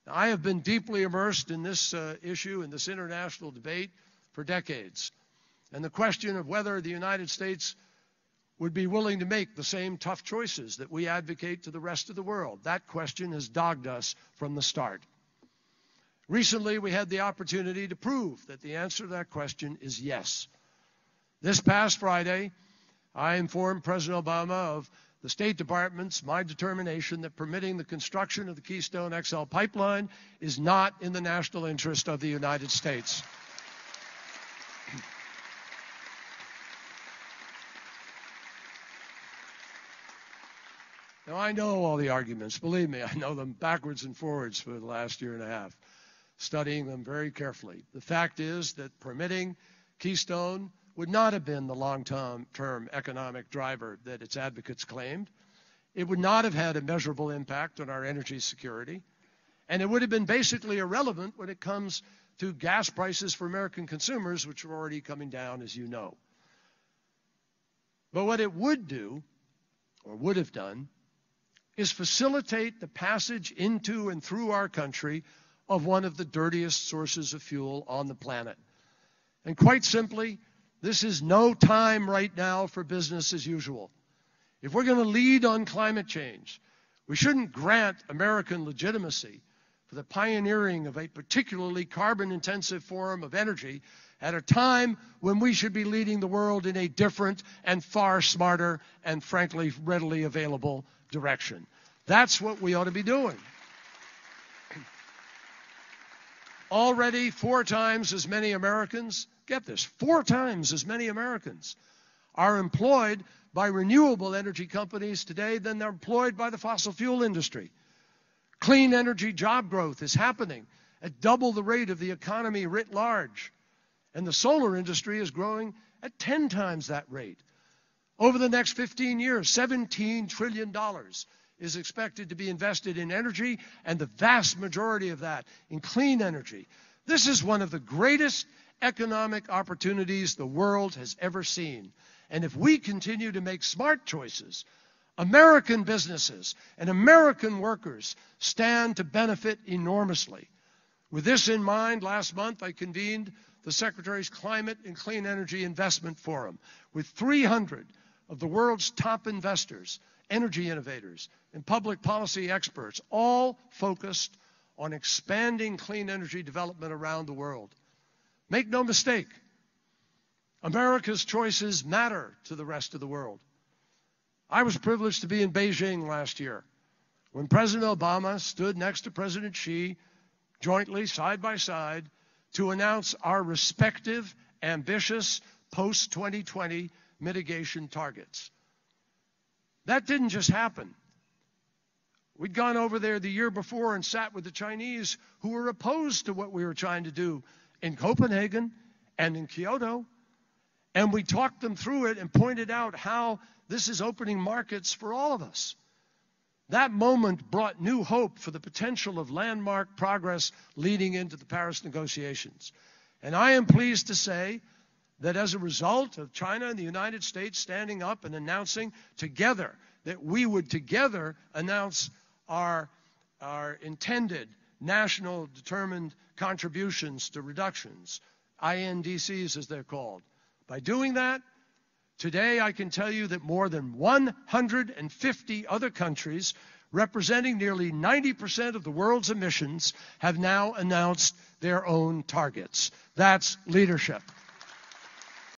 I have been deeply immersed in this issue, in this international debate, for decades. And the question of whether the United States would be willing to make the same tough choices that we advocate to the rest of the world, that question has dogged us from the start. Recently, we had the opportunity to prove that the answer to that question is yes. This past Friday, I informed President Obama of the State Department's my determination that permitting the construction of the Keystone XL pipeline is not in the national interest of the United States. Now, I know all the arguments. Believe me, I know them backwards and forwards for the last year and a half, studying them very carefully. The fact is that permitting Keystone would not have been the long-term economic driver that its advocates claimed. It would not have had a measurable impact on our energy security. And it would have been basically irrelevant when it comes to gas prices for American consumers, which are already coming down, as you know. But what it would do, or would have done, is facilitate the passage into and through our country of one of the dirtiest sources of fuel on the planet. And quite simply, this is no time right now for business as usual. If we're going to lead on climate change, we shouldn't grant American legitimacy for the pioneering of a particularly carbon-intensive form of energy at a time when we should be leading the world in a different and far smarter and, frankly, readily available direction. That's what we ought to be doing. Already 4 times as many Americans, get this, 4 times as many Americans are employed by renewable energy companies today than they're employed by the fossil fuel industry. Clean energy job growth is happening at double the rate of the economy writ large. And the solar industry is growing at 10 times that rate. Over the next 15 years, $17 trillion is expected to be invested in energy, and the vast majority of that in clean energy. This is one of the greatest economic opportunities the world has ever seen. And if we continue to make smart choices, American businesses and American workers stand to benefit enormously. With this in mind, last month I convened the Secretary's Climate and Clean Energy Investment Forum with 300 of the world's top investors, energy innovators, and public policy experts, all focused on expanding clean energy development around the world. Make no mistake, America's choices matter to the rest of the world. I was privileged to be in Beijing last year when President Obama stood next to President Xi, jointly, side by side, to announce our respective ambitious post-2020 mitigation targets. That didn't just happen. We'd gone over there the year before and sat with the Chinese who were opposed to what we were trying to do in Copenhagen and in Kyoto. And we talked them through it and pointed out how this is opening markets for all of us. That moment brought new hope for the potential of landmark progress leading into the Paris negotiations. And I am pleased to say that as a result of China and the United States standing up and announcing together that we would together announce our intended national determined contributions to reductions, INDCs as they're called. By doing that, today I can tell you that more than 150 other countries representing nearly 90% of the world's emissions have now announced their own targets. That's leadership.